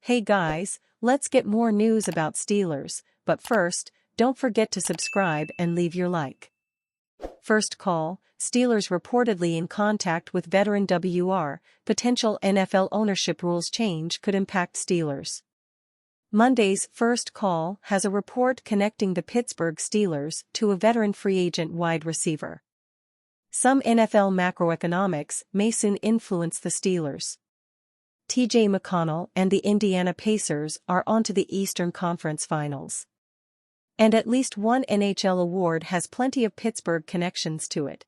Hey guys, let's get more news about Steelers, but first, don't forget to subscribe and leave your like. First call, Steelers reportedly in contact with veteran WR, potential NFL ownership rules change could impact Steelers. Monday's First Call has a report connecting the Pittsburgh Steelers to a veteran free agent wide receiver. Some NFL macroeconomics may soon influence the Steelers. TJ McConnell and the Indiana Pacers are onto the Eastern Conference Finals. And at least one NHL award has plenty of Pittsburgh connections to it.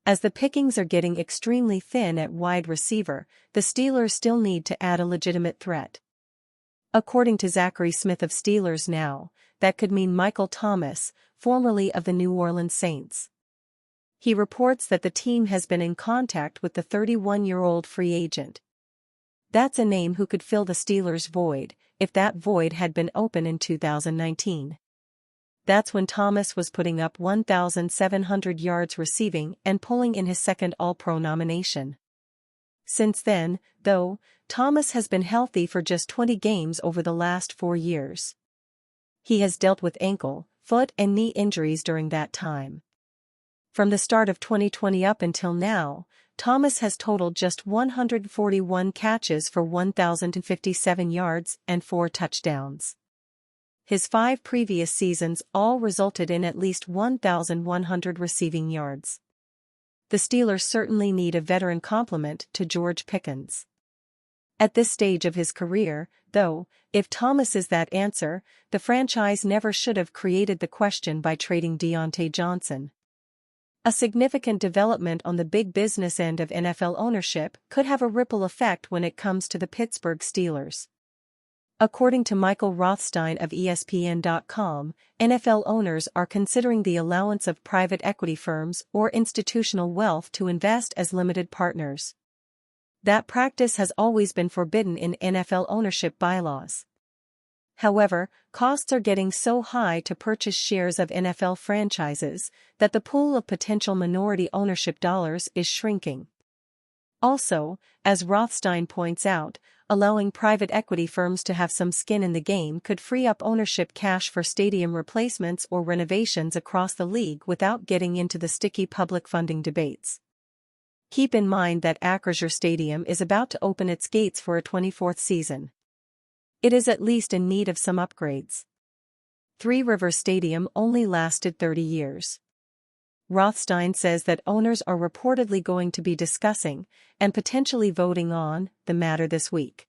As the pickings are getting extremely thin at wide receiver, the Steelers still need to add a legitimate threat. According to Zachary Smith of Steelers Now, that could mean Michael Thomas, formerly of the New Orleans Saints. He reports that the team has been in contact with the 31-year-old free agent. That's a name who could fill the Steelers' void, if that void had been open in 2019. That's when Thomas was putting up 1,700 yards receiving and pulling in his second All-Pro nomination. Since then, though, Thomas has been healthy for just 20 games over the last 4 years. He has dealt with ankle, foot and knee injuries during that time. From the start of 2020 up until now, Thomas has totaled just 141 catches for 1,057 yards and 4 touchdowns. His 5 previous seasons all resulted in at least 1,100 receiving yards. The Steelers certainly need a veteran complement to George Pickens. At this stage of his career, though, if Thomas is that answer, the franchise never should have created the question by trading Deontay Johnson. A significant development on the big business end of NFL ownership could have a ripple effect when it comes to the Pittsburgh Steelers. According to Michael Rothstein of ESPN.com, NFL owners are considering the allowance of private equity firms or institutional wealth to invest as limited partners. That practice has always been forbidden in NFL ownership bylaws. However, costs are getting so high to purchase shares of NFL franchises that the pool of potential minority ownership dollars is shrinking. Also, as Rothstein points out, allowing private equity firms to have some skin in the game could free up ownership cash for stadium replacements or renovations across the league without getting into the sticky public funding debates. Keep in mind that Acrisure Stadium is about to open its gates for a 24th season. It is at least in need of some upgrades. Three Rivers Stadium only lasted 30 years. Rothstein says that owners are reportedly going to be discussing, and potentially voting on, the matter this week.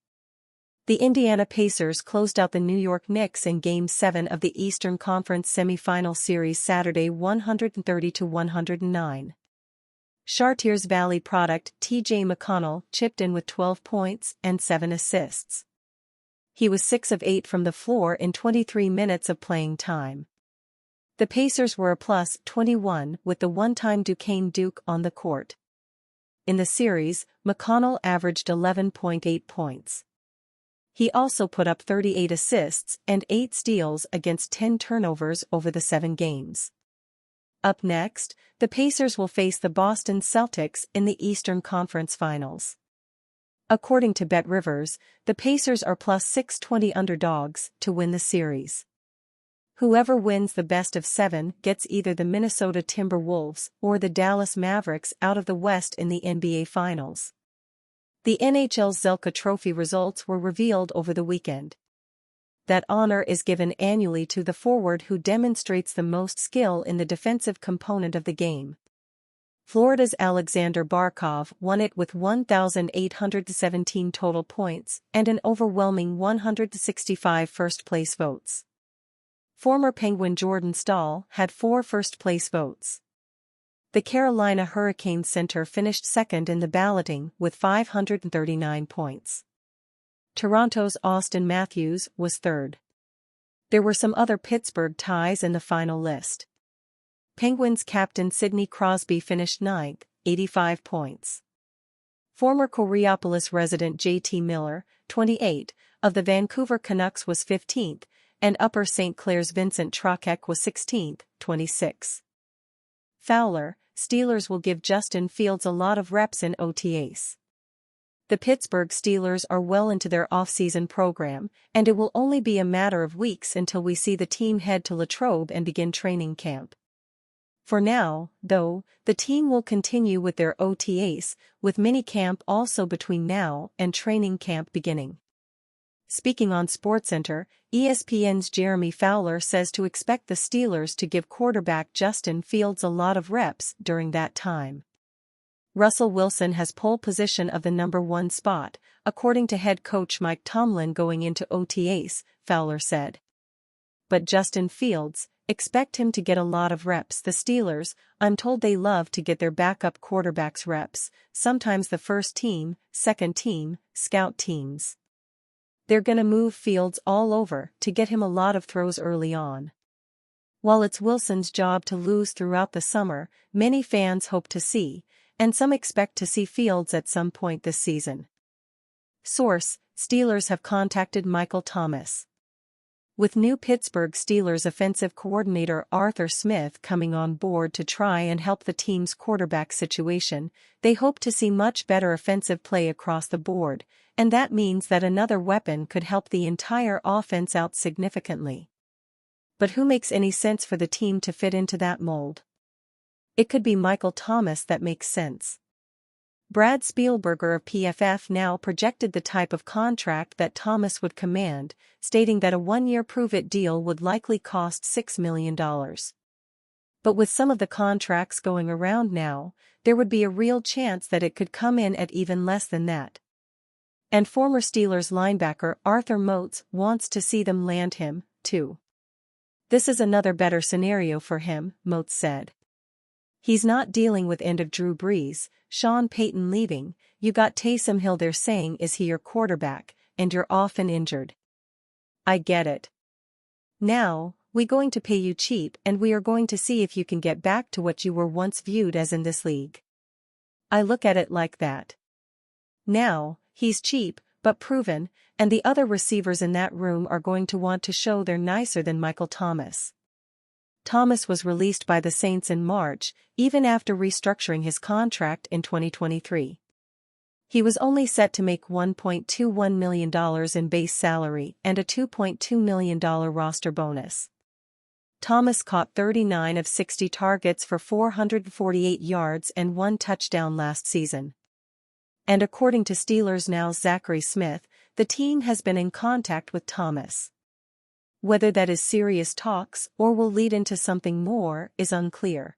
The Indiana Pacers closed out the New York Knicks in Game 7 of the Eastern Conference semifinal series Saturday 130-109. Chartiers Valley product TJ McConnell chipped in with 12 points and 7 assists. He was 6 of 8 from the floor in 23 minutes of playing time. The Pacers were a plus 21 with the one-time Duquesne Duke on the court. In the series, McConnell averaged 11.8 points. He also put up 38 assists and 8 steals against 10 turnovers over the 7 games. Up next, the Pacers will face the Boston Celtics in the Eastern Conference Finals. According to BetRivers, the Pacers are plus 620 underdogs to win the series. Whoever wins the best of 7 gets either the Minnesota Timberwolves or the Dallas Mavericks out of the West in the NBA Finals. The NHL's Zelka Trophy results were revealed over the weekend. That honor is given annually to the forward who demonstrates the most skill in the defensive component of the game. Florida's Alexander Barkov won it with 1,817 total points and an overwhelming 165 first-place votes. Former Penguin Jordan Staal had 4 first-place votes. The Carolina Hurricanes center finished second in the balloting with 539 points. Toronto's Austin Matthews was third. There were some other Pittsburgh ties in the final list. Penguins captain Sidney Crosby finished 9th, 85 points. Former Coraopolis resident J.T. Miller, 28, of the Vancouver Canucks was 15th, and Upper St. Clair's Vincent Trocheck was 16th, 26. Fowler, Steelers will give Justin Fields a lot of reps in OTAs. The Pittsburgh Steelers are well into their offseason program, and it will only be a matter of weeks until we see the team head to Latrobe and begin training camp. For now, though, the team will continue with their OTAs, with minicamp also between now and training camp beginning. Speaking on SportsCenter, ESPN's Jeremy Fowler says to expect the Steelers to give quarterback Justin Fields a lot of reps during that time. Russell Wilson has pole position of the number 1 spot, according to head coach Mike Tomlin going into OTAs, Fowler said. But Justin Fields, expect him to get a lot of reps. The Steelers, I'm told they love to get their backup quarterbacks reps, sometimes the first team, second team, scout teams. They're gonna move Fields all over to get him a lot of throws early on. While it's Wilson's job to lose throughout the summer, many fans hope to see, and some expect to see Fields at some point this season. Source: Steelers have contacted Michael Thomas. With new Pittsburgh Steelers offensive coordinator Arthur Smith coming on board to try and help the team's quarterback situation, they hope to see much better offensive play across the board, and that means that another weapon could help the entire offense out significantly. But who makes any sense for the team to fit into that mold? It could be Michael Thomas that makes sense. Brad Spielberger of PFF Now projected the type of contract that Thomas would command, stating that a one-year prove-it deal would likely cost $6 million. But with some of the contracts going around now, there would be a real chance that it could come in at even less than that. And former Steelers linebacker Arthur Moats wants to see them land him, too. This is another better scenario for him, Moats said. He's not dealing with end of Drew Brees, Sean Payton leaving, you got Taysom Hill there saying is he your quarterback, and you're often injured. I get it. Now, we going to pay you cheap and we are going to see if you can get back to what you were once viewed as in this league. I look at it like that. Now, he's cheap, but proven, and the other receivers in that room are going to want to show they're nicer than Michael Thomas. Thomas was released by the Saints in March, even after restructuring his contract in 2023. He was only set to make $1.21 million in base salary and a $2.2 million roster bonus. Thomas caught 39 of 60 targets for 448 yards and 1 touchdown last season. And according to Steelers Now's Zachary Smith, the team has been in contact with Thomas. Whether that is serious talks or will lead into something more is unclear.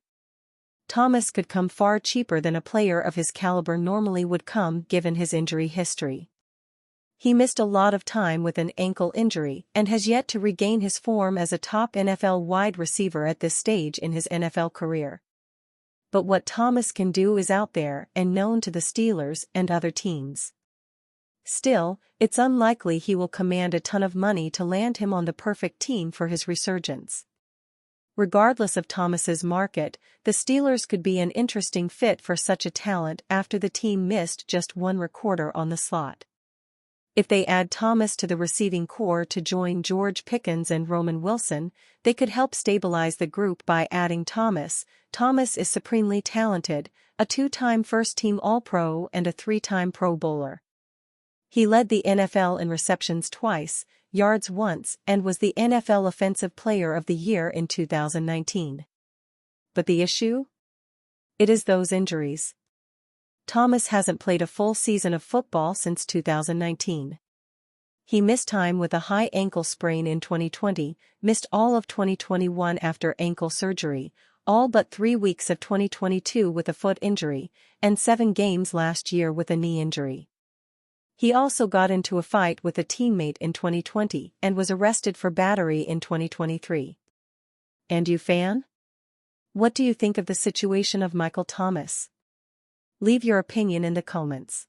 Thomas could come far cheaper than a player of his caliber normally would come given his injury history. He missed a lot of time with an ankle injury and has yet to regain his form as a top NFL wide receiver at this stage in his NFL career. But what Thomas can do is out there and known to the Steelers and other teams. Still, it's unlikely he will command a ton of money to land him on the perfect team for his resurgence. Regardless of Thomas's market, the Steelers could be an interesting fit for such a talent after the team missed just one recorder on the slot. If they add Thomas to the receiving core to join George Pickens and Roman Wilson, they could help stabilize the group by adding Thomas. Thomas is supremely talented, a 2-time first-team All-Pro and a 3-time Pro Bowler. He led the NFL in receptions twice, yards once, and was the NFL Offensive Player of the Year in 2019. But the issue? It is those injuries. Thomas hasn't played a full season of football since 2019. He missed time with a high ankle sprain in 2020, missed all of 2021 after ankle surgery, all but 3 weeks of 2022 with a foot injury, and 7 games last year with a knee injury. He also got into a fight with a teammate in 2020 and was arrested for battery in 2023. And you fan? What do you think of the situation of Michael Thomas? Leave your opinion in the comments.